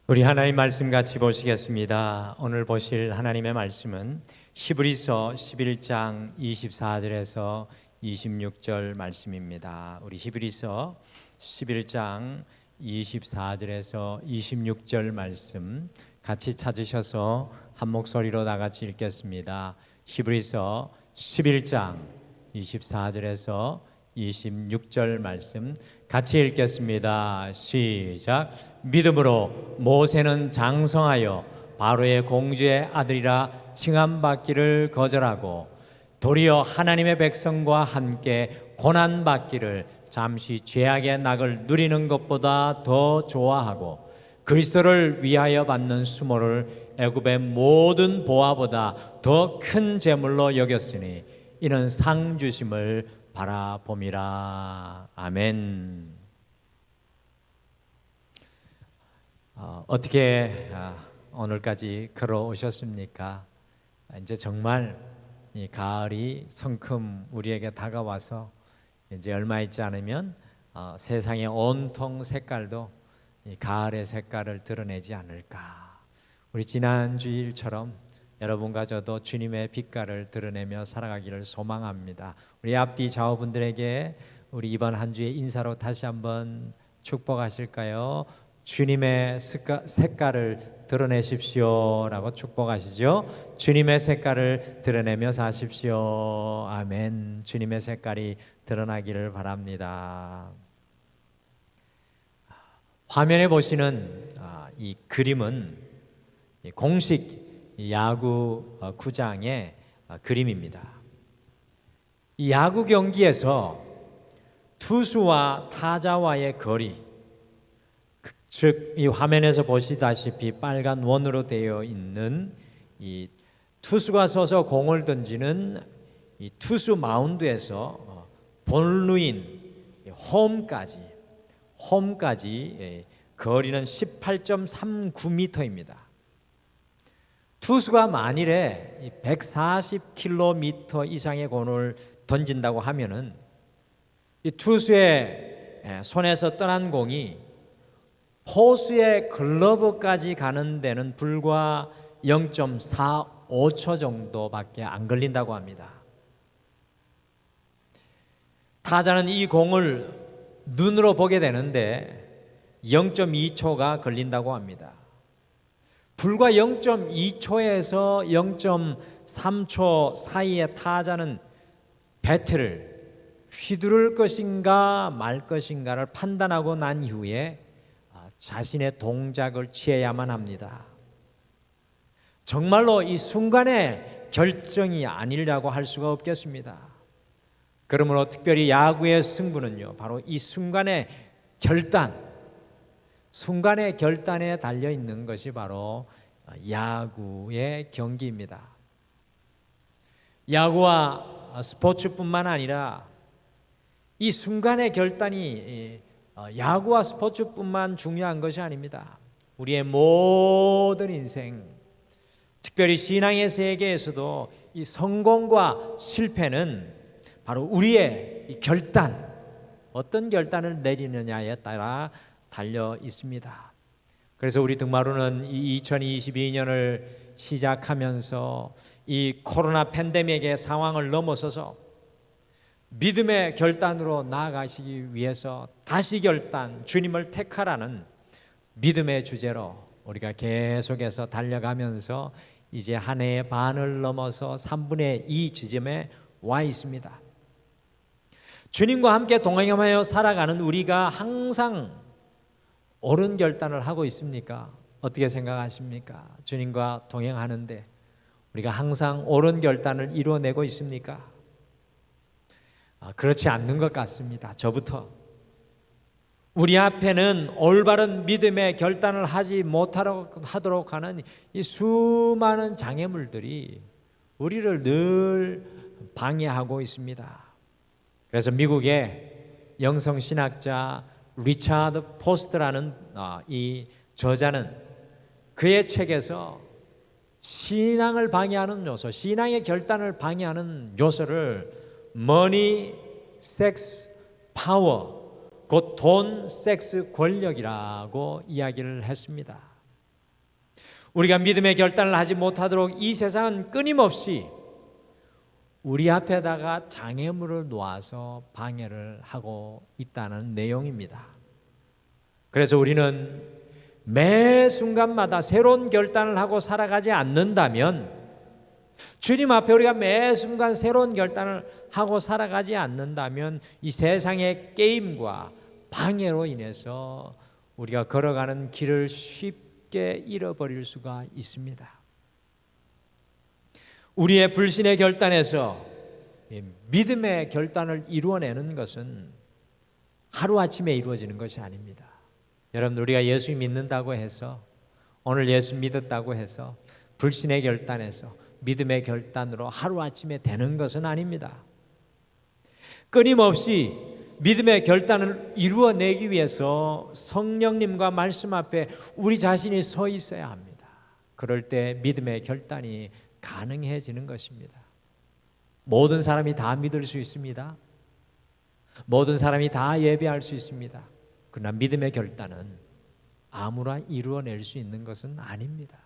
우리 하나님 말씀 같이 보시겠습니다. 오늘 보실 하나님의 말씀은 히브리서 11장 24절에서 26절 말씀입니다. 우리 히브리서 11장 24절에서 26절 말씀 같이 찾으셔서 한 목소리로 다 같이 읽겠습니다. 히브리서 11장 24절에서 26절 말씀 같이 읽겠습니다. 시작. 믿음으로 모세는 장성하여 바로의 공주의 아들이라 칭함받기를 거절하고 도리어 하나님의 백성과 함께 고난받기를 잠시 죄악의 낙을 누리는 것보다 더 좋아하고 그리스도를 위하여 받는 수모를 애굽의 모든 보화보다 더 큰 재물로 여겼으니 이는 상 주심을 바라봄이라. 아멘. 어떻게 오늘까지 걸어오셨습니까? 이제 정말 이 가을이 성큼 우리에게 다가와서 이제 얼마 있지 않으면 세상의 온통 색깔도 이 가을의 색깔을 드러내지 않을까. 우리 지난 주일처럼 여러분과 저도 주님의 빛깔을 드러내며 살아가기를 소망합니다. 우리 앞뒤 좌우분들에게 우리 이번 한 주의 인사로 다시 한번 축복하실까요? 주님의 색깔을 드러내십시오 라고 축복하시죠. 주님의 색깔을 드러내며 사십시오. 아멘. 주님의 색깔이 드러나기를 바랍니다. 화면에 보시는 이 그림은 공식 야구 구장의 그림입니다. 이 야구 경기에서 투수와 타자와의 거리, 즉 이 화면에서 보시다시피 빨간 원으로 되어 있는 이 투수가 서서 공을 던지는 이 투수 마운드에서 본루인 홈까지 거리는 18.39m입니다. 투수가 만일에 140km 이상의 공을 던진다고 하면은 이 투수의 손에서 떠난 공이 포수의 글러브까지 가는 데는 불과 0.45초 정도밖에 안 걸린다고 합니다. 타자는 이 공을 눈으로 보게 되는데 0.2초가 걸린다고 합니다. 불과 0.2초에서 0.3초 사이의 타자는 배트를 휘두를 것인가 말 것인가를 판단하고 난 이후에 자신의 동작을 취해야만 합니다. 정말로 이 순간의 결정이 아니라고 할 수가 없겠습니다. 그러므로 특별히 야구의 승부는요, 바로 이 순간의 결단에 달려 있는 것이 바로 야구의 경기입니다. 야구와 스포츠뿐만 아니라 이 순간의 결단이 야구와 스포츠뿐만 중요한 것이 아닙니다. 우리의 모든 인생, 특별히 신앙의 세계에서도 이 성공과 실패는 바로 우리의 이 결단, 어떤 결단을 내리느냐에 따라 달려 있습니다. 그래서 우리 등마루는 이 2022년을 시작하면서 이 코로나 팬데믹의 상황을 넘어서서 믿음의 결단으로 나아가시기 위해서 다시 결단, 주님을 택하라는 믿음의 주제로 우리가 계속해서 달려가면서 이제 한 해의 반을 넘어서 3분의 2 지점에 와 있습니다. 주님과 함께 동행하며 살아가는 우리가 항상 옳은 결단을 하고 있습니까? 어떻게 생각하십니까? 주님과 동행하는데 우리가 항상 옳은 결단을 이루어내고 있습니까? 그렇지 않는 것 같습니다. 저부터. 우리 앞에는 올바른 믿음의 결단을 하지 못하도록 하는 이 수많은 장애물들이 우리를 늘 방해하고 있습니다. 그래서 미국의 영성신학자 리차드 포스트라는 이 저자는 그의 책에서 신앙을 방해하는 요소, 신앙의 결단을 방해하는 요소를 머니, 섹스, 파워, 곧 돈, 섹스, 권력이라고 이야기를 했습니다. 우리가 믿음의 결단을 하지 못하도록 이 세상은 끊임없이 우리 앞에다가 장애물을 놓아서 방해를 하고 있다는 내용입니다. 그래서 우리는 매 순간마다 새로운 결단을 하고 살아가지 않는다면, 주님 앞에 우리가 매 순간 새로운 결단을 하고 살아가지 않는다면 이 세상의 게임과 방해로 인해서 우리가 걸어가는 길을 쉽게 잃어버릴 수가 있습니다. 우리의 불신의 결단에서 믿음의 결단을 이루어내는 것은 하루아침에 이루어지는 것이 아닙니다. 여러분, 우리가 예수 믿는다고 해서, 오늘 예수 믿었다고 해서 불신의 결단에서 믿음의 결단으로 하루아침에 되는 것은 아닙니다. 끊임없이 믿음의 결단을 이루어내기 위해서 성령님과 말씀 앞에 우리 자신이 서 있어야 합니다. 그럴 때 믿음의 결단이 가능해지는 것입니다. 모든 사람이 다 믿을 수 있습니다. 모든 사람이 다 예배할 수 있습니다. 그러나 믿음의 결단은 아무나 이루어낼 수 있는 것은 아닙니다.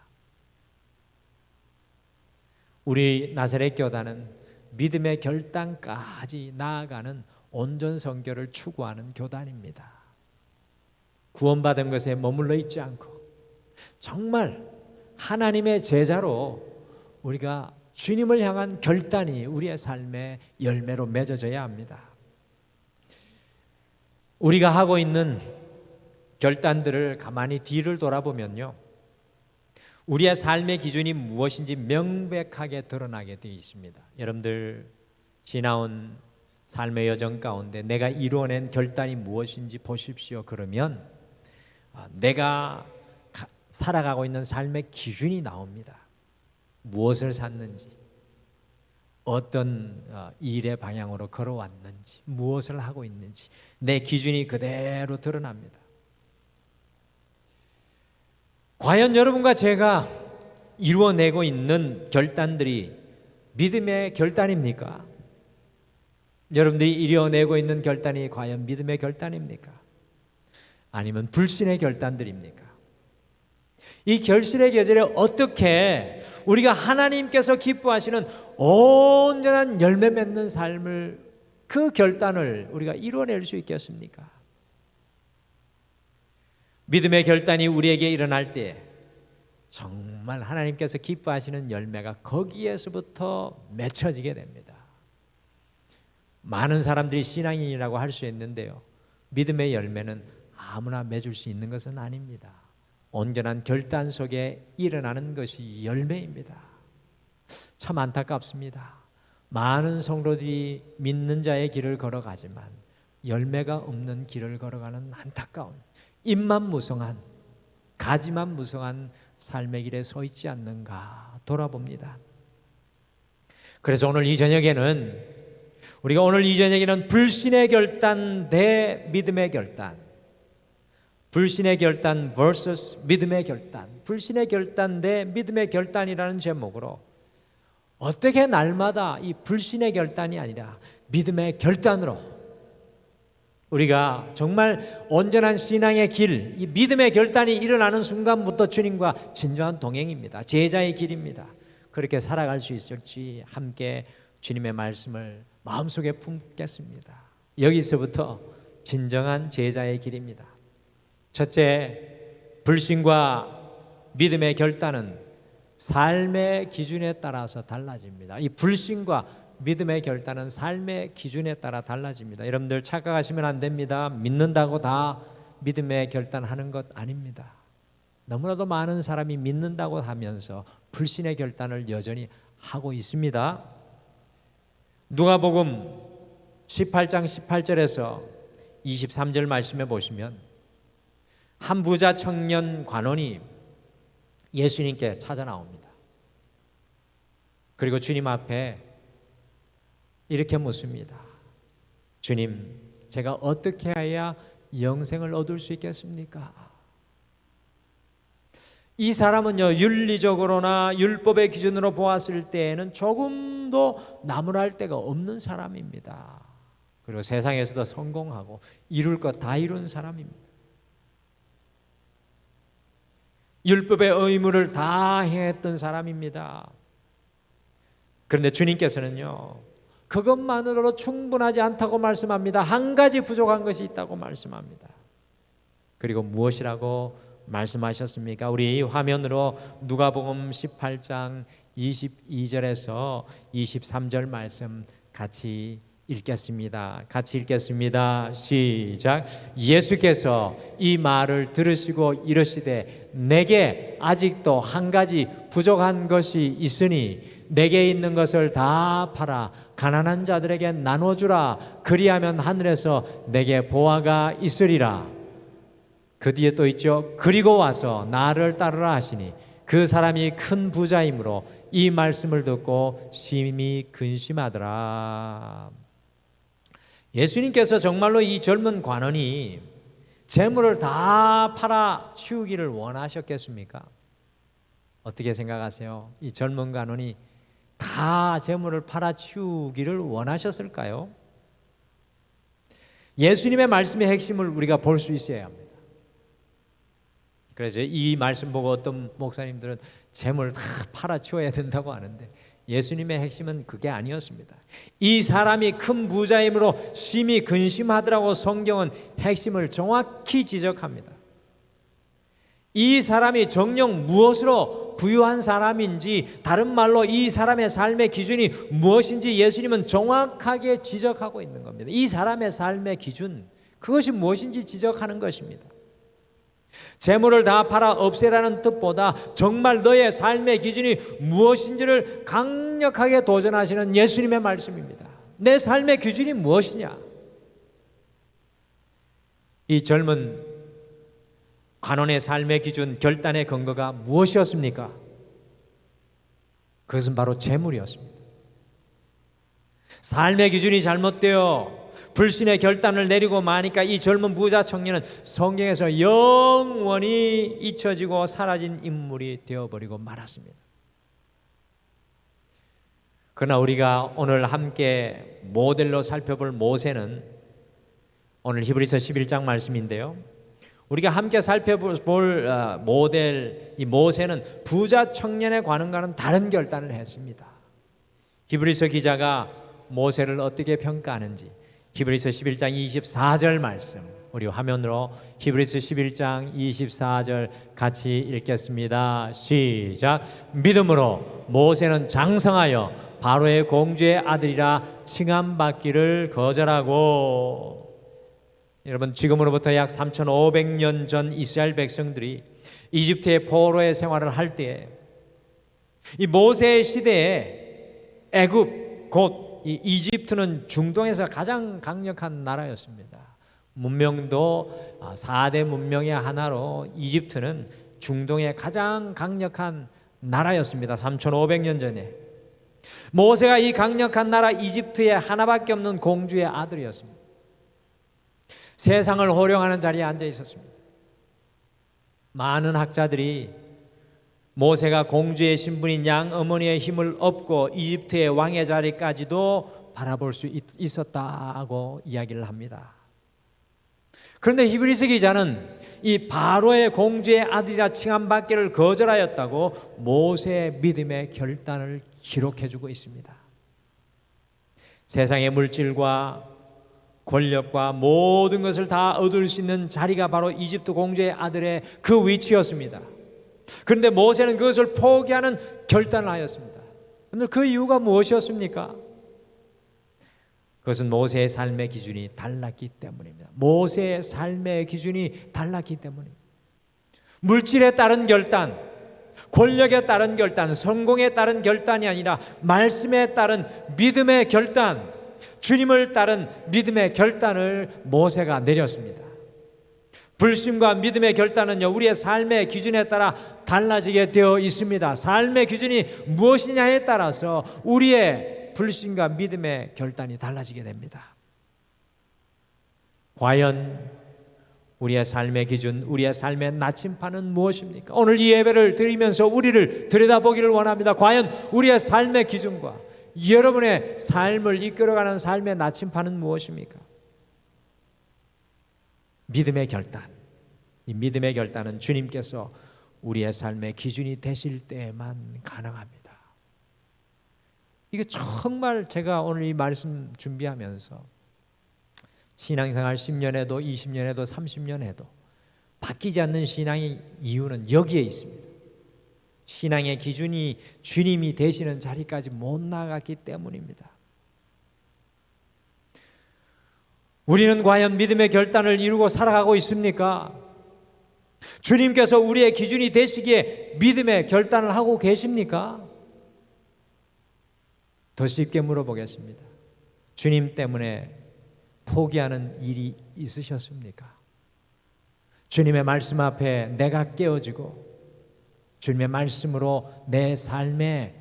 우리 나사렛 교단은 믿음의 결단까지 나아가는 온전 선교를 추구하는 교단입니다. 구원받은 것에 머물러 있지 않고 정말 하나님의 제자로 우리가 주님을 향한 결단이 우리의 삶의 열매로 맺어져야 합니다. 우리가 하고 있는 결단들을 가만히 뒤를 돌아보면요, 우리의 삶의 기준이 무엇인지 명백하게 드러나게 되어 있습니다. 여러분들 지나온 삶의 여정 가운데 내가 이루어낸 결단이 무엇인지 보십시오. 그러면 내가 살아가고 있는 삶의 기준이 나옵니다. 무엇을 샀는지, 어떤 일의 방향으로 걸어왔는지, 무엇을 하고 있는지 내 기준이 그대로 드러납니다. 과연 여러분과 제가 이루어내고 있는 결단들이 믿음의 결단입니까? 여러분들이 이루어내고 있는 결단이 과연 믿음의 결단입니까? 아니면 불신의 결단들입니까? 이 결실의 계절에 어떻게 우리가 하나님께서 기뻐하시는 온전한 열매 맺는 삶을, 그 결단을 우리가 이루어낼 수 있겠습니까? 믿음의 결단이 우리에게 일어날 때 정말 하나님께서 기뻐하시는 열매가 거기에서부터 맺혀지게 됩니다. 많은 사람들이 신앙인이라고 할 수 있는데요, 믿음의 열매는 아무나 맺을 수 있는 것은 아닙니다. 온전한 결단 속에 일어나는 것이 열매입니다. 참 안타깝습니다. 많은 성도들이 믿는 자의 길을 걸어가지만 열매가 없는 길을 걸어가는 안타까운, 잎만 무성한, 가지만 무성한 삶의 길에 서 있지 않는가 돌아봅니다. 그래서 오늘 이 저녁에는 불신의 결단 대 믿음의 결단, 불신의 결단 vs 믿음의 결단, 불신의 결단 대 믿음의 결단이라는 제목으로 어떻게 날마다 이 불신의 결단이 아니라 믿음의 결단으로 우리가 정말 온전한 신앙의 길, 이 믿음의 결단이 일어나는 순간부터 주님과 진정한 동행입니다. 제자의 길입니다. 그렇게 살아갈 수 있을지 함께 주님의 말씀을 마음속에 품겠습니다. 여기서부터 진정한 제자의 길입니다. 첫째, 불신과 믿음의 결단은 삶의 기준에 따라서 달라집니다. 이 불신과 믿음의 결단은 삶의 기준에 따라 달라집니다. 여러분들 착각하시면 안 됩니다. 믿는다고 다 믿음의 결단하는 것 아닙니다. 너무나도 많은 사람이 믿는다고 하면서 불신의 결단을 여전히 하고 있습니다. 누가복음 18장 18절에서 23절 말씀해 보시면 한 부자 청년 관원이 예수님께 찾아 나옵니다. 그리고 주님 앞에 이렇게 묻습니다. 주님, 제가 어떻게 해야 영생을 얻을 수 있겠습니까? 이 사람은요, 윤리적으로나 율법의 기준으로 보았을 때에는 조금도 나무랄 데가 없는 사람입니다. 그리고 세상에서도 성공하고 이룰 것 다 이룬 사람입니다. 율법의 의무를 다 행했던 사람입니다. 그런데 주님께서는요, 그것만으로도 충분하지 않다고 말씀합니다. 한 가지 부족한 것이 있다고 말씀합니다. 그리고 무엇이라고 말씀하셨습니까? 우리 화면으로 누가복음 18장 22절에서 23절 말씀 같이 읽겠습니다. 같이 읽겠습니다. 시작. 예수께서 이 말을 들으시고 이르시되 내게 아직도 한 가지 부족한 것이 있으니 내게 있는 것을 다 팔아 가난한 자들에게 나눠주라. 그리하면 하늘에서 내게 보화가 있으리라. 그 뒤에 또 있죠. 그리고 와서 나를 따르라 하시니 그 사람이 큰 부자이므로 이 말씀을 듣고 심히 근심하더라. 예수님께서 정말로 이 젊은 관원이 재물을 다 팔아 치우기를 원하셨겠습니까? 어떻게 생각하세요? 이 젊은 관원이 다 재물을 팔아 치우기를 원하셨을까요? 예수님의 말씀의 핵심을 우리가 볼 수 있어야 합니다. 그래서 이 말씀 보고 어떤 목사님들은 재물을 다 팔아 치워야 된다고 하는데 예수님의 핵심은 그게 아니었습니다. 이 사람이 큰 부자이므로 심히 근심하더라고 성경은 핵심을 정확히 지적합니다. 이 사람이 정녕 무엇으로 부유한 사람인지, 다른 말로 이 사람의 삶의 기준이 무엇인지 예수님은 정확하게 지적하고 있는 겁니다. 이 사람의 삶의 기준, 그것이 무엇인지 지적하는 것입니다. 재물을 다 팔아 없애라는 뜻보다 정말 너의 삶의 기준이 무엇인지를 강력하게 도전하시는 예수님의 말씀입니다. 내 삶의 기준이 무엇이냐? 이 젊은 관원의 삶의 기준, 결단의 근거가 무엇이었습니까? 그것은 바로 재물이었습니다. 삶의 기준이 잘못되어 불신의 결단을 내리고 마니까 이 젊은 부자 청년은 성경에서 영원히 잊혀지고 사라진 인물이 되어버리고 말았습니다. 그러나 우리가 오늘 함께 모델로 살펴볼 모세는 오늘 히브리서 11장 말씀인데요, 우리가 함께 살펴볼 모델 이 모세는 부자 청년의 관원과는 다른 결단을 했습니다. 히브리서 기자가 모세를 어떻게 평가하는지 히브리서 11장 24절 말씀, 우리 화면으로 히브리서 11장 24절 같이 읽겠습니다. 시작. 믿음으로 모세는 장성하여 바로의 공주의 아들이라 칭함받기를 거절하고. 여러분, 지금으로부터 약 3,500년 전 이스라엘 백성들이 이집트의 포로의 생활을 할 때 이 모세의 시대에 애굽 곧 이 이집트는 중동에서 가장 강력한 나라였습니다. 문명도 4대 문명의 하나로 이집트는 중동의 가장 강력한 나라였습니다. 3,500년 전에 모세가 이 강력한 나라 이집트의 하나밖에 없는 공주의 아들이었습니다. 세상을 호령하는 자리에 앉아 있었습니다. 많은 학자들이 모세가 공주의 신분인 양 어머니의 힘을 얻고 이집트의 왕의 자리까지도 바라볼 수 있었다고 이야기를 합니다. 그런데 히브리서 기자는 이 바로의 공주의 아들이라 칭함받기를 거절하였다고 모세의 믿음의 결단을 기록해주고 있습니다. 세상의 물질과 권력과 모든 것을 다 얻을 수 있는 자리가 바로 이집트 공주의 아들의 그 위치였습니다. 그런데 모세는 그것을 포기하는 결단을 하였습니다. 그런데 그 이유가 무엇이었습니까? 그것은 모세의 삶의 기준이 달랐기 때문입니다. 모세의 삶의 기준이 달랐기 때문입니다. 물질에 따른 결단, 권력에 따른 결단, 성공에 따른 결단이 아니라 말씀에 따른 믿음의 결단, 주님을 따른 믿음의 결단을 모세가 내렸습니다. 불신과 믿음의 결단은요, 우리의 삶의 기준에 따라 달라지게 되어 있습니다. 삶의 기준이 무엇이냐에 따라서 우리의 불신과 믿음의 결단이 달라지게 됩니다. 과연 우리의 삶의 기준, 우리의 삶의 나침판은 무엇입니까? 오늘 이 예배를 드리면서 우리를 들여다보기를 원합니다. 과연 우리의 삶의 기준과 여러분의 삶을 이끌어가는 삶의 나침판은 무엇입니까? 믿음의 결단. 이 믿음의 결단은 주님께서 우리의 삶의 기준이 되실 때에만 가능합니다. 이게 정말 제가 오늘 이 말씀 준비하면서 신앙생활 10년 해도 20년 해도 30년 해도 바뀌지 않는 신앙의 이유는 여기에 있습니다. 신앙의 기준이 주님이 되시는 자리까지 못 나갔기 때문입니다. 우리는 과연 믿음의 결단을 이루고 살아가고 있습니까? 주님께서 우리의 기준이 되시기에 믿음의 결단을 하고 계십니까? 더 쉽게 물어보겠습니다. 주님 때문에 포기하는 일이 있으셨습니까? 주님의 말씀 앞에 내가 깨어지고 주님의 말씀으로 내 삶의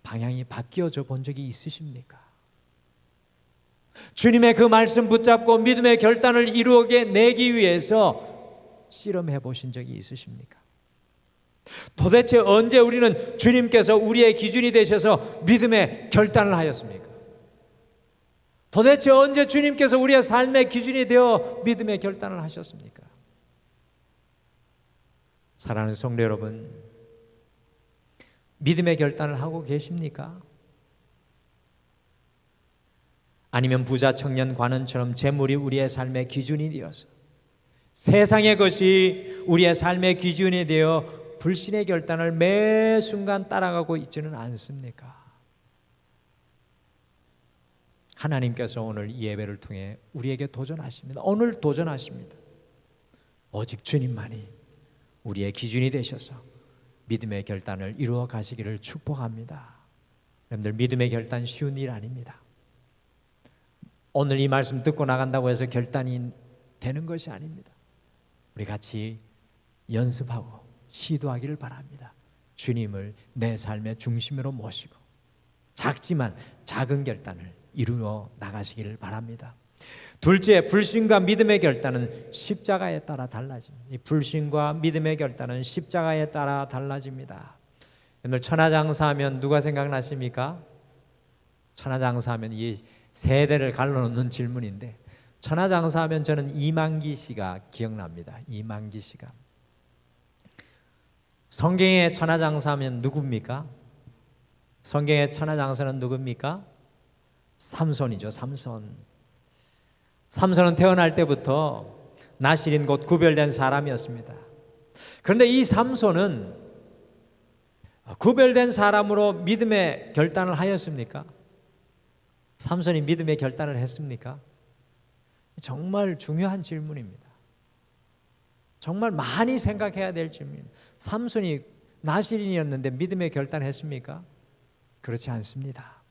방향이 바뀌어져 본 적이 있으십니까? 주님의 그 말씀 붙잡고 믿음의 결단을 이루어내기 위해서 실험해 보신 적이 있으십니까? 도대체 언제 우리는 주님께서 우리의 기준이 되셔서 믿음의 결단을 하였습니까? 도대체 언제 주님께서 우리의 삶의 기준이 되어 믿음의 결단을 하셨습니까? 사랑하는 성도 여러분, 믿음의 결단을 하고 계십니까? 아니면 부자 청년 관원처럼 재물이 우리의 삶의 기준이 되어서 세상의 것이 우리의 삶의 기준이 되어 불신의 결단을 매 순간 따라가고 있지는 않습니까? 하나님께서 오늘 이 예배를 통해 우리에게 도전하십니다. 오늘 도전하십니다. 오직 주님만이 우리의 기준이 되셔서 믿음의 결단을 이루어 가시기를 축복합니다. 여러분들, 믿음의 결단 쉬운 일 아닙니다. 오늘 이 말씀 듣고 나간다고 해서 결단이 되는 것이 아닙니다. 우리 같이 연습하고 시도하기를 바랍니다. 주님을 내 삶의 중심으로 모시고 작지만 작은 결단을 이루어 나가시기를 바랍니다. 둘째, 불신과 믿음의 결단은 십자가에 따라 달라집니다. 이 불신과 믿음의 결단은 십자가에 따라 달라집니다. 오늘 천하장사하면 누가 생각나십니까? 천하장사하면 이 세대를 갈라놓는 질문인데, 천하장사하면 저는 이만기 씨가 기억납니다. 이만기 씨가. 성경의 천하장사하면 누굽니까? 성경의 천하장사는 누굽니까? 삼손이죠. 삼손은 태어날 때부터 나실인 곧 구별된 사람이었습니다. 그런데 이 삼손은 구별된 사람으로 믿음의 결단을 하였습니까? 삼손이 믿음의 결단을 했습니까? 정말 중요한 질문입니다. 정말 많이 생각해야 될 질문입니다. 삼손이 나실인이었는데 믿음의 결단을 했습니까? 그렇지 않습니다.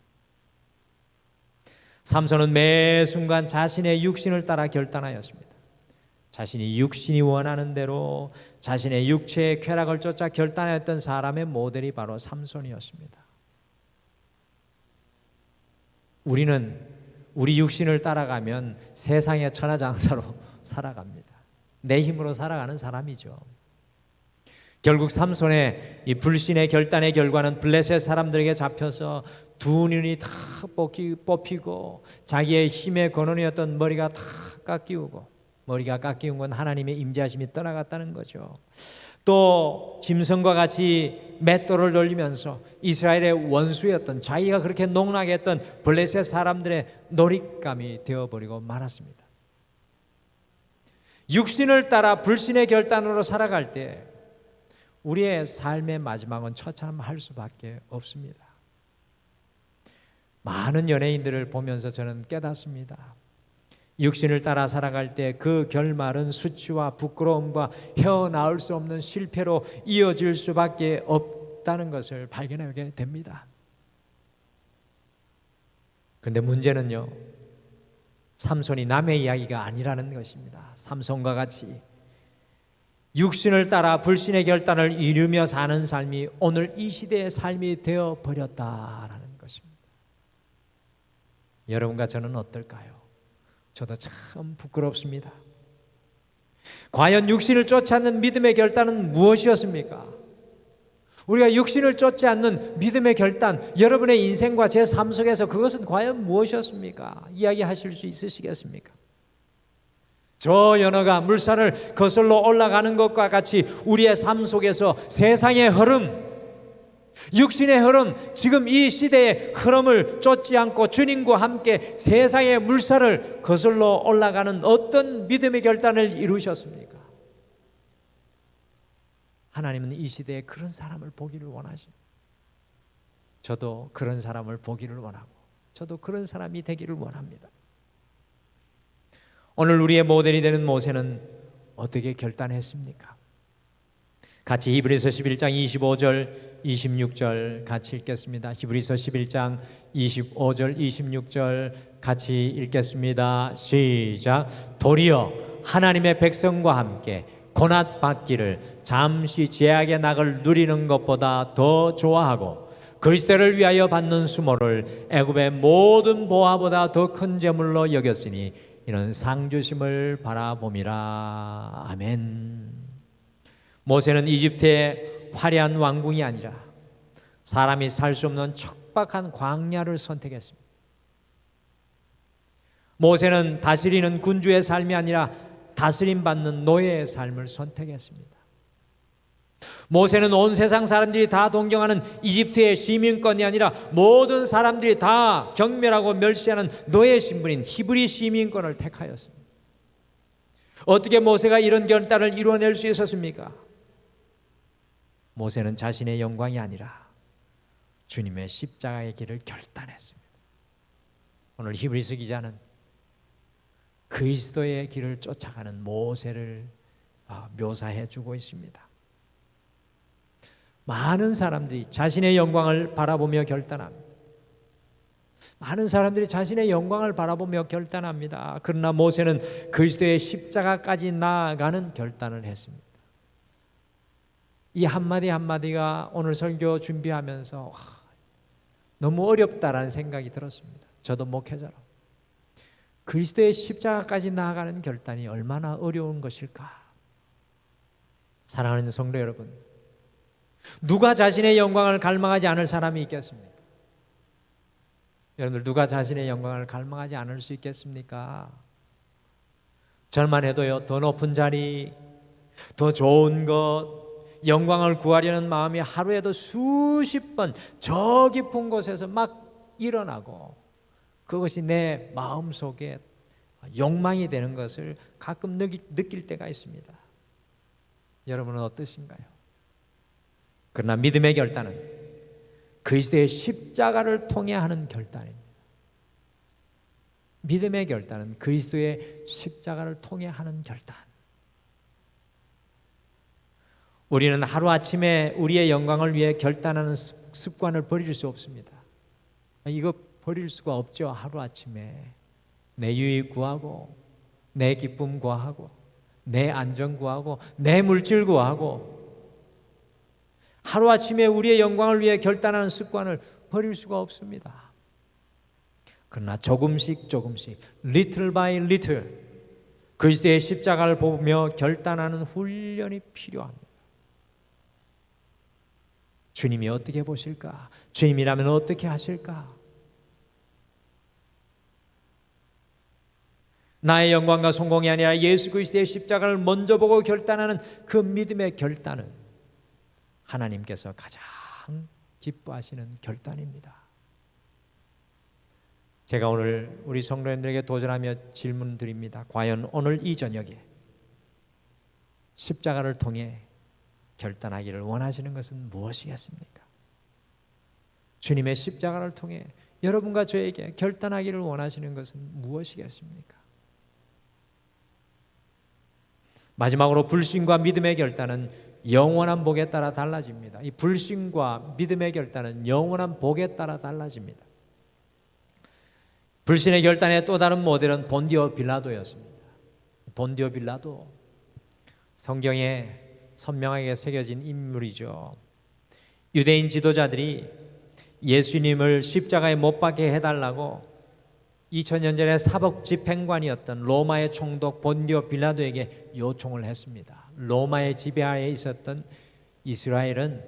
삼손은 매 순간 자신의 육신을 따라 결단하였습니다. 자신이 육신이 원하는 대로 자신의 육체의 쾌락을 쫓아 결단하였던 사람의 모델이 바로 삼손이었습니다. 우리는 우리 육신을 따라가면 세상의 천하장사로 살아갑니다. 내 힘으로 살아가는 사람이죠. 결국 삼손의 이 불신의 결단의 결과는 블레셋 사람들에게 잡혀서 두 눈이 다 뽑히고 자기의 힘의 근원이었던 머리가 다 깎이우고, 머리가 깎이운 건 하나님의 임재하심이 떠나갔다는 거죠. 또 짐승과 같이 맷돌을 돌리면서 이스라엘의 원수였던, 자기가 그렇게 농락해 했던 블레셋 사람들의 놀잇감이 되어버리고 말았습니다. 육신을 따라 불신의 결단으로 살아갈 때 우리의 삶의 마지막은 처참할 수밖에 없습니다. 많은 연예인들을 보면서 저는 깨닫습니다. 육신을 따라 살아갈 때 그 결말은 수치와 부끄러움과 헤어나올 수 없는 실패로 이어질 수밖에 없다는 것을 발견하게 됩니다. 그런데 문제는요, 삼손이 남의 이야기가 아니라는 것입니다. 삼손과 같이 육신을 따라 불신의 결단을 이루며 사는 삶이 오늘 이 시대의 삶이 되어버렸다라는 것입니다. 여러분과 저는 어떨까요? 저도 참 부끄럽습니다. 과연 육신을 쫓지 않는 믿음의 결단은 무엇이었습니까? 우리가 육신을 쫓지 않는 믿음의 결단, 여러분의 인생과 제 삶 속에서 그것은 과연 무엇이었습니까? 이야기하실 수 있으시겠습니까? 저 연어가 물살을 거슬러 올라가는 것과 같이 우리의 삶 속에서 세상의 흐름, 육신의 흐름, 지금 이 시대의 흐름을 쫓지 않고 주님과 함께 세상의 물살을 거슬러 올라가는 어떤 믿음의 결단을 이루셨습니까? 하나님은 이 시대에 그런 사람을 보기를 원하십니다. 저도 그런 사람을 보기를 원하고 저도 그런 사람이 되기를 원합니다. 오늘 우리의 모델이 되는 모세는 어떻게 결단했습니까? 같이 히브리서 11장 25절 26절 같이 읽겠습니다. 히브리서 11장 25절 26절 같이 읽겠습니다. 시작. 도리어 하나님의 백성과 함께 고난 받기를 잠시 죄악의 낙을 누리는 것보다 더 좋아하고 그리스도를 위하여 받는 수모를 애굽의 모든 보화보다 더 큰 재물로 여겼으니 이는 상 주심을 바라봄이라. 아멘. 모세는 이집트의 화려한 왕궁이 아니라 사람이 살 수 없는 척박한 광야를 선택했습니다. 모세는 다스리는 군주의 삶이 아니라 다스림받는 노예의 삶을 선택했습니다. 모세는 온 세상 사람들이 다 동경하는 이집트의 시민권이 아니라 모든 사람들이 다 경멸하고 멸시하는 노예 신분인 히브리 시민권을 택하였습니다. 어떻게 모세가 이런 결단을 이루어낼 수 있었습니까? 모세는 자신의 영광이 아니라 주님의 십자가의 길을 결단했습니다. 오늘 히브리서 기자는 그리스도의 길을 쫓아가는 모세를 묘사해 주고 있습니다. 많은 사람들이 자신의 영광을 바라보며 결단합니다. 많은 사람들이 자신의 영광을 바라보며 결단합니다. 그러나 모세는 그리스도의 십자가까지 나아가는 결단을 했습니다. 이 한마디 한마디가 오늘 설교 준비하면서 너무 어렵다라는 생각이 들었습니다. 저도 목회자로 그리스도의 십자가까지 나아가는 결단이 얼마나 어려운 것일까? 사랑하는 성도 여러분, 누가 자신의 영광을 갈망하지 않을 사람이 있겠습니까? 여러분들 누가 자신의 영광을 갈망하지 않을 수 있겠습니까? 저만 해도요, 더 높은 자리, 더 좋은 것, 영광을 구하려는 마음이 하루에도 수십 번 저 깊은 곳에서 막 일어나고 그것이 내 마음속에 욕망이 되는 것을 가끔 느낄 때가 있습니다. 여러분은 어떠신가요? 그러나 믿음의 결단은 그리스도의 십자가를 통해 하는 결단입니다. 믿음의 결단은 그리스도의 십자가를 통해 하는 결단. 우리는 하루아침에 우리의 영광을 위해 결단하는 습관을 버릴 수 없습니다. 이거 버릴 수가 없죠. 하루아침에 내 유익 구하고 내 기쁨 구하고 내 안전 구하고 내 물질 구하고 하루아침에 우리의 영광을 위해 결단하는 습관을 버릴 수가 없습니다. 그러나 조금씩 little by little 그리스도의 십자가를 보며 결단하는 훈련이 필요합니다. 주님이 어떻게 보실까? 주님이라면 어떻게 하실까? 나의 영광과 성공이 아니라 예수 그리스도의 십자가를 먼저 보고 결단하는 그 믿음의 결단은 하나님께서 가장 기뻐하시는 결단입니다. 제가 오늘 우리 성도님들에게 도전하며 질문 드립니다. 과연 오늘 이 저녁에 십자가를 통해 결단하기를 원하시는 것은 무엇이겠습니까? 주님의 십자가를 통해 여러분과 저에게 결단하기를 원하시는 것은 무엇이겠습니까? 마지막으로 불신과 믿음의 결단은 영원한 복에 따라 달라집니다. 이 불신과 믿음의 결단은 영원한 복에 따라 달라집니다. 불신의 결단의 또 다른 모델은 본디오 빌라도였습니다. 본디오 빌라도 성경에 선명하게 새겨진 인물이죠. 유대인 지도자들이 예수님을 십자가에 못 박게 해달라고 2000년 전에 사법집행관이었던 로마의 총독 본디오 빌라도에게 요청을 했습니다. 로마의 지배하에 있었던 이스라엘은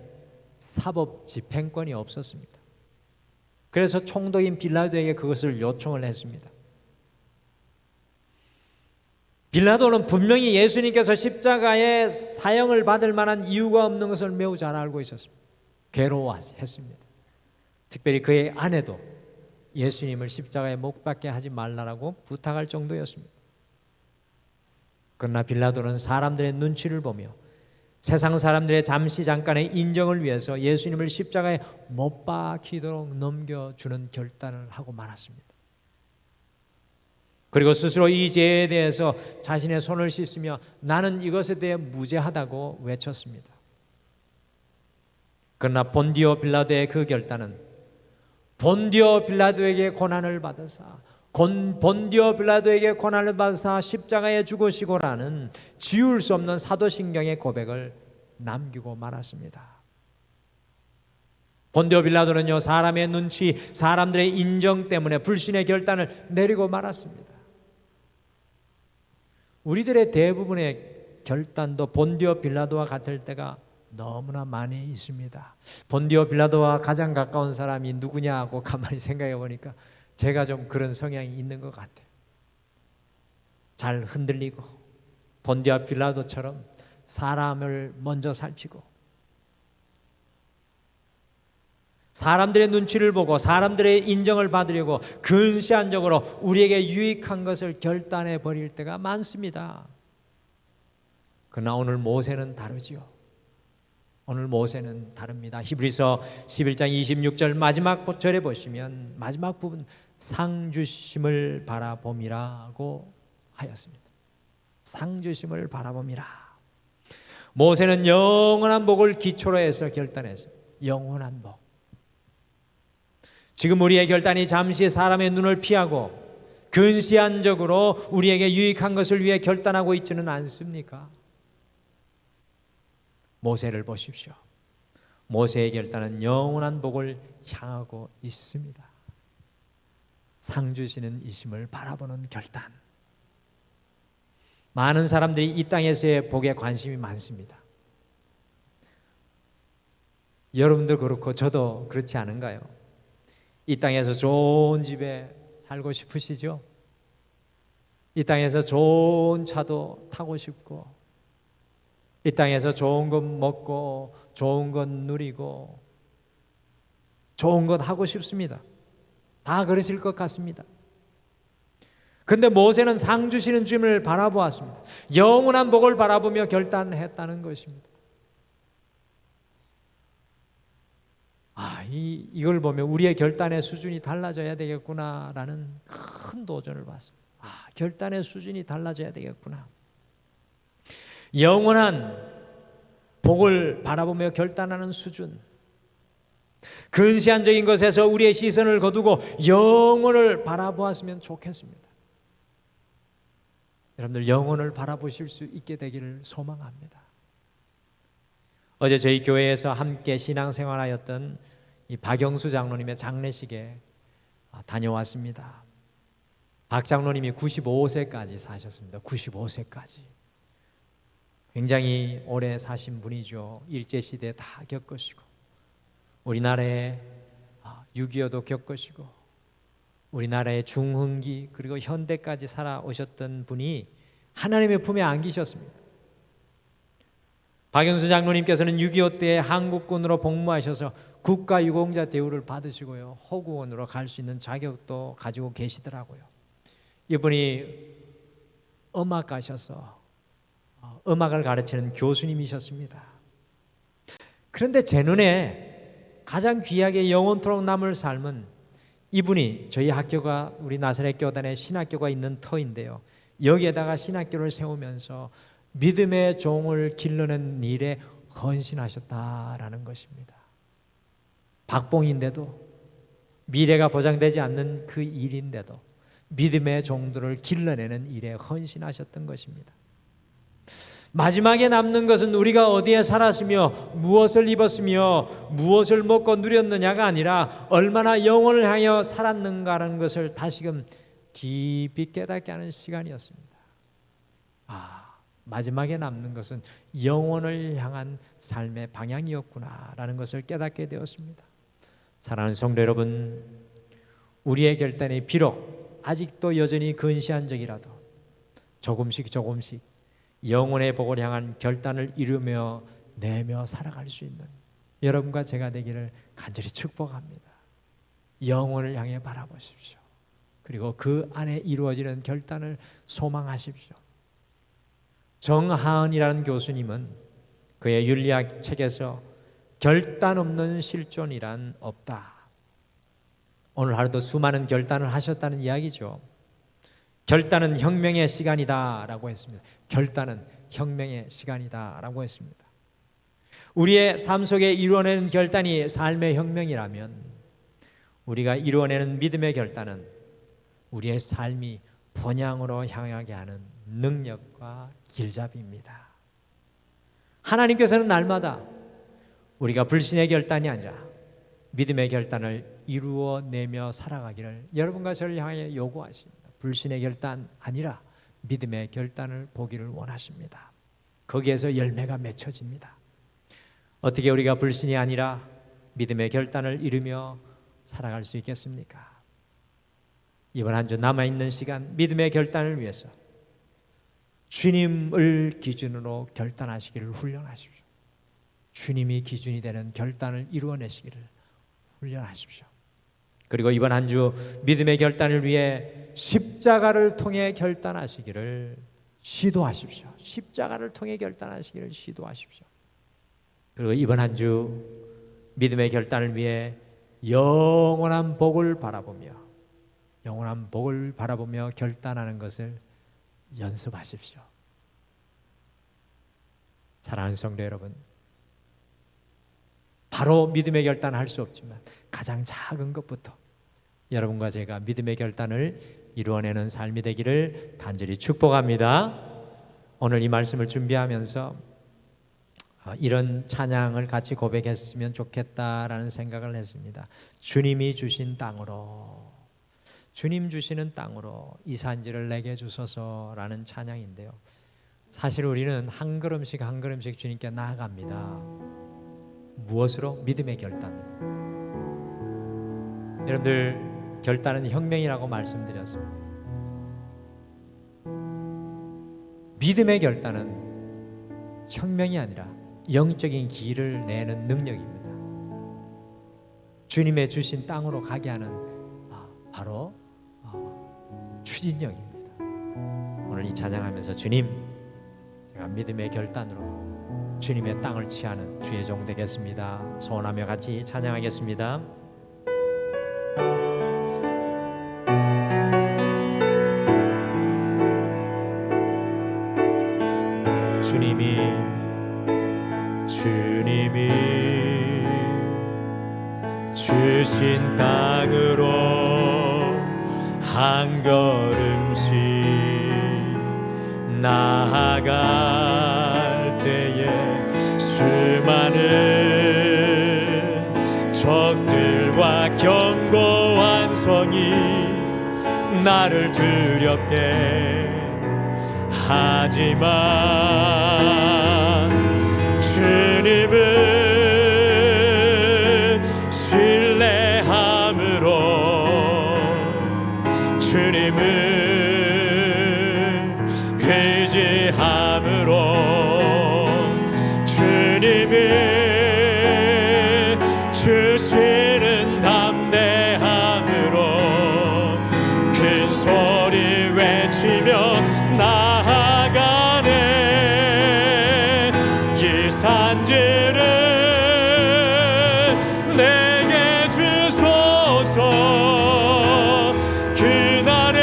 사법집행권이 없었습니다. 그래서 총독인 빌라도에게 그것을 요청을 했습니다. 빌라도는 분명히 예수님께서 십자가의 사형을 받을 만한 이유가 없는 것을 매우 잘 알고 있었습니다. 괴로워했습니다. 특별히 그의 아내도 예수님을 십자가에 못 박게 하지 말라라고 부탁할 정도였습니다. 그러나 빌라도는 사람들의 눈치를 보며 세상 사람들의 잠시 잠깐의 인정을 위해서 예수님을 십자가에 못 박히도록 넘겨주는 결단을 하고 말았습니다. 그리고 스스로 이 죄에 대해서 자신의 손을 씻으며 나는 이것에 대해 무죄하다고 외쳤습니다. 그러나 본디오 빌라도의 그 결단은 본디오 빌라도에게 고난을 받으사 본디오 빌라도에게 고난을 받으사 십자가에 죽으시고라는 지울 수 없는 사도신경의 고백을 남기고 말았습니다. 본디오 빌라도는요, 사람의 눈치, 사람들의 인정 때문에 불신의 결단을 내리고 말았습니다. 우리들의 대부분의 결단도 본디오 빌라도와 같을 때가 너무나 많이 있습니다. 본디오 빌라도와 가장 가까운 사람이 누구냐 하고 가만히 생각해 보니까 제가 좀 그런 성향이 있는 것 같아요. 잘 흔들리고 본디오 빌라도처럼 사람을 먼저 살피고 사람들의 눈치를 보고 사람들의 인정을 받으려고 근시안적으로 우리에게 유익한 것을 결단해 버릴 때가 많습니다. 그러나 오늘 모세는 다르지요. 오늘 모세는 다릅니다. 히브리서 11장 26절 마지막 절에 보시면 마지막 부분 상 주심을 바라봄이라고 하였습니다. 상 주심을 바라봄이라. 모세는 영원한 복을 기초로 해서 결단했습니다. 영원한 복. 지금 우리의 결단이 잠시 사람의 눈을 피하고 근시안적으로 우리에게 유익한 것을 위해 결단하고 있지는 않습니까? 모세를 보십시오. 모세의 결단은 영원한 복을 향하고 있습니다. 상 주시는 이심을 바라보는 결단. 많은 사람들이 이 땅에서의 복에 관심이 많습니다. 여러분도 그렇고 저도 그렇지 않은가요? 이 땅에서 좋은 집에 살고 싶으시죠? 이 땅에서 좋은 차도 타고 싶고 이 땅에서 좋은 것 먹고 좋은 것 누리고 좋은 것 하고 싶습니다. 다 그러실 것 같습니다. 그런데 모세는 상 주시는 주님을 바라보았습니다. 영원한 복을 바라보며 결단했다는 것입니다. 이걸 보면 우리의 결단의 수준이 달라져야 되겠구나라는 큰 도전을 받습니다. 결단의 수준이 달라져야 되겠구나. 영원한 복을 바라보며 결단하는 수준. 근시안적인 것에서 우리의 시선을 거두고 영원을 바라보았으면 좋겠습니다. 여러분들 영원을 바라보실 수 있게 되기를 소망합니다. 어제 저희 교회에서 함께 신앙생활하였던 이 박영수 장로님의 장례식에 다녀왔습니다. 박 장로님이 95세까지 사셨습니다. 95세까지. 굉장히 오래 사신 분이죠. 일제시대 다 겪으시고 우리나라의 6.25도 겪으시고 우리나라의 중흥기 그리고 현대까지 살아오셨던 분이 하나님의 품에 안기셨습니다. 박영수 장로님께서는 6.25 때 한국군으로 복무하셔서 국가유공자 대우를 받으시고요, 호구원으로 갈 수 있는 자격도 가지고 계시더라고요. 이분이 음악가셔서 음악을 가르치는 교수님이셨습니다. 그런데 제 눈에 가장 귀하게 영원토록 남을 삶은 이분이 저희 학교가 우리 나사렛 교단의 신학교가 있는 터인데요, 여기에다가 신학교를 세우면서 믿음의 종을 길러낸 일에 헌신하셨다라는 것입니다. 박봉인데도 미래가 보장되지 않는 그 일인데도 믿음의 종들을 길러내는 일에 헌신하셨던 것입니다. 마지막에 남는 것은 우리가 어디에 살았으며 무엇을 입었으며 무엇을 먹고 누렸느냐가 아니라 얼마나 영혼을 향하여 살았는가라는 것을 다시금 깊이 깨닫게 하는 시간이었습니다. 마지막에 남는 것은 영혼을 향한 삶의 방향이었구나라는 것을 깨닫게 되었습니다. 사랑하는 성도 여러분, 우리의 결단이 비록 아직도 여전히 근시안적이라도 조금씩 조금씩 영혼의 복을 향한 결단을 이루며 내며 살아갈 수 있는 여러분과 제가 되기를 간절히 축복합니다. 영혼을 향해 바라보십시오. 그리고 그 안에 이루어지는 결단을 소망하십시오. 정하은이라는 교수님은 그의 윤리학 책에서 결단 없는 실존이란 없다. 오늘 하루도 수많은 결단을 하셨다는 이야기죠. 결단은 혁명의 시간이다 라고 했습니다. 결단은 혁명의 시간이다 라고 했습니다. 우리의 삶 속에 이루어내는 결단이 삶의 혁명이라면 우리가 이루어내는 믿음의 결단은 우리의 삶이 번향으로 향하게 하는 능력과 길잡이입니다. 하나님께서는 날마다 우리가 불신의 결단이 아니라 믿음의 결단을 이루어내며 살아가기를 여러분과 저를 향해 요구하십니다. 불신의 결단 아니라 믿음의 결단을 보기를 원하십니다. 거기에서 열매가 맺혀집니다. 어떻게 우리가 불신이 아니라 믿음의 결단을 이루며 살아갈 수 있겠습니까? 이번 한 주 남아있는 시간 믿음의 결단을 위해서 주님을 기준으로 결단하시기를 훈련하십시오. 주님이 기준이 되는 결단을 이루어내시기를 훈련하십시오. 그리고 이번 한 주 믿음의 결단을 위해 십자가를 통해 결단하시기를 시도하십시오. 십자가를 통해 결단하시기를 시도하십시오. 그리고 이번 한 주 믿음의 결단을 위해 영원한 복을 바라보며 결단하는 것을 연습하십시오. 사랑하는 성도 여러분, 바로 믿음의 결단을 할 수 없지만 가장 작은 것부터 여러분과 제가 믿음의 결단을 이루어내는 삶이 되기를 간절히 축복합니다. 오늘 이 말씀을 준비하면서 이런 찬양을 같이 고백했으면 좋겠다라는 생각을 했습니다. 주님이 주신 땅으로, 주님 주시는 땅으로 이 산지를 내게 주소서라는 찬양인데요. 사실 우리는 한 걸음씩 한 걸음씩 주님께 나아갑니다. 무엇으로? 믿음의 결단으로. 여러분들, 결단은 혁명이라고 말씀드렸습니다. 믿음의 결단은 혁명이 아니라 영적인 길을 내는 능력입니다. 주님의 주신 땅으로 가게 하는 바로 추진력입니다. 오늘 이 찬양하면서 주님, 제가 믿음의 결단으로 주님의 땅을 취하는 주의 종 되겠습니다. 소원하며 같이 찬양하겠습니다. 주님이 주신 땅으로 한 걸음씩 나아갈 때에 수많은 적들과 견고한 성이 나를 두렵게 하지만 주님을 신뢰함으로 주님을 의지함으로 주님이 주시는 담대함으로 큰 소리 외치며 나아가네. 이 산지를 내게 주소서. 그날에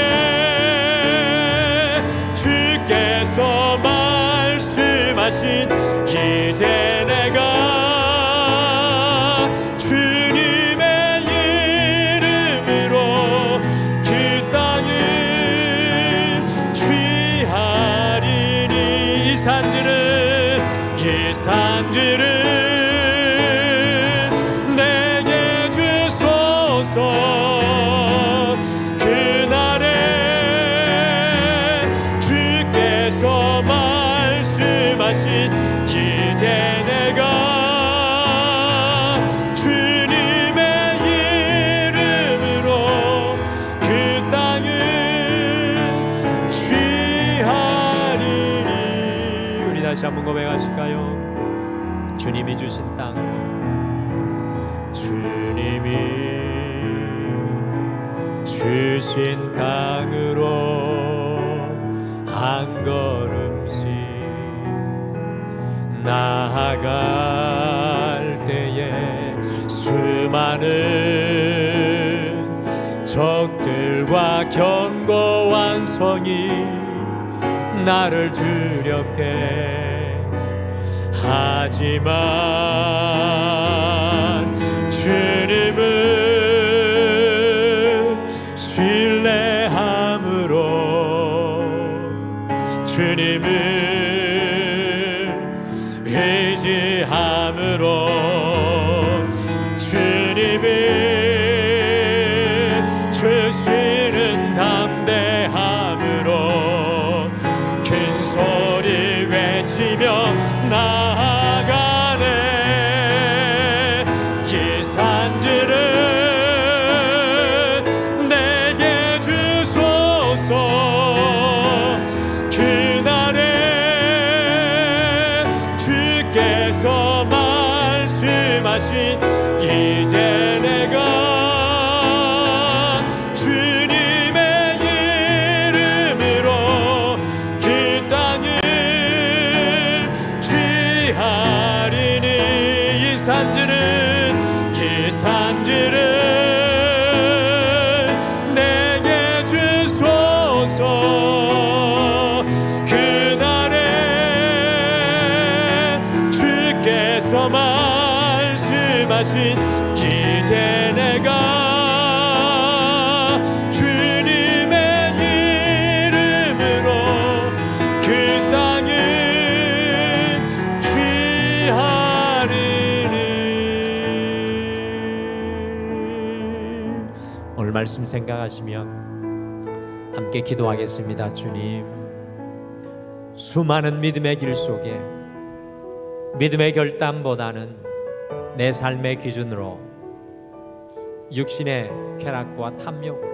주께서 말씀하신 이제 내가 주님의 이름으로 그 땅을 취하리니. 이 산지를 내게 주소서. 그날에 주께서 말씀하신 이제 내가 주님의 이름으로 그 땅을 취하 말씀 고백하실까요? 주님이 주신 땅으로, 주님이 주신 땅으로 한 걸음씩 나아갈 때에 수많은 적들과 견고한 성이 나를 두렵게 하지만 주님을 신뢰함으로, 주님을 의지함으로, 주님이 주시는 담대함으로 큰 소리 외치며 나아가네. 이 산지를 내게 주소서. 그날에 주께서 말씀하신 이제 내가 이 산지를 내게 주소서. 그날에 주께서 말씀하신 이제 내가 주님의 이름으로 그 땅을 취하리니. 오늘 말씀 생각하시면 함께 기도하겠습니다. 주님, 수많은 믿음의 길 속에 믿음의 결단보다는 내 삶의 기준으로 육신의 쾌락과 탐욕으로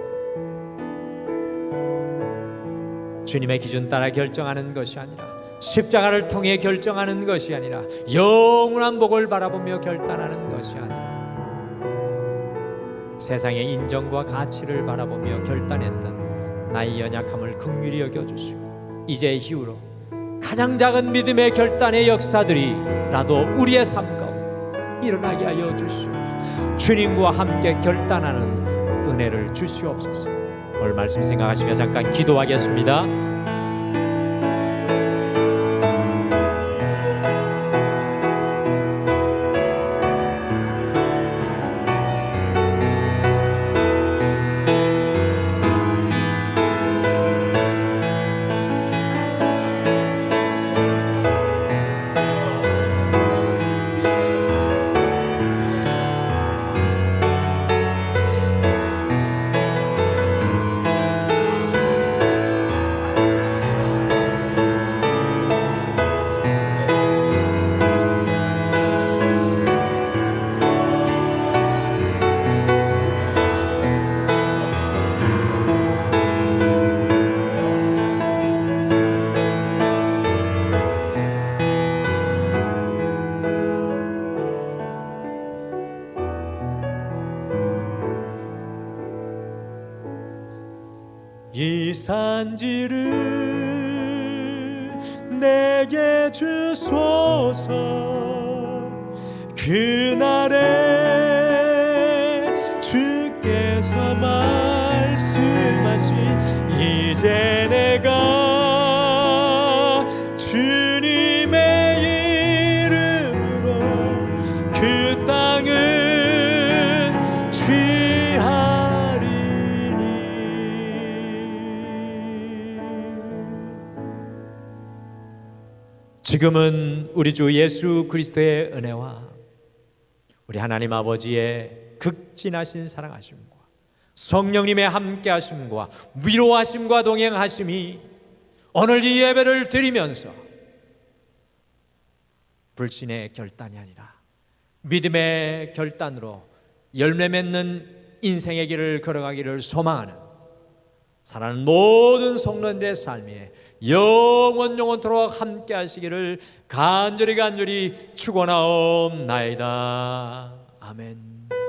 주님의 기준 따라 결정하는 것이 아니라, 십자가를 통해 결정하는 것이 아니라, 영원한 복을 바라보며 결단하는 것이 아니라, 세상의 인정과 가치를 바라보며 결단했던 나의 연약함을 긍휼히 여겨주시고, 이제 이후로 가장 작은 믿음의 결단의 역사들이라도 우리의 삶 가운데 일어나게 하여 주시옵소서. 주님과 함께 결단하는 은혜를 주시옵소서. 오늘 말씀 생각하시며 잠깐 기도하겠습니다. 이 산지를 내게 주소서. 그날에 주께서 말씀하신 이제 내가 주님의 이름으로 그 땅을 취하리니. 지금은 우리 주 예수 그리스도의 은혜와 우리 하나님 아버지의 극진하신 사랑하심과 성령님의 함께하심과 위로하심과 동행하심이 오늘 이 예배를 드리면서 불신의 결단이 아니라 믿음의 결단으로 열매 맺는 인생의 길을 걸어가기를 소망하는 사랑하는 모든 성도들의 삶에 영원토록 함께 하시기를 간절히 축원하옵나이다. 아멘.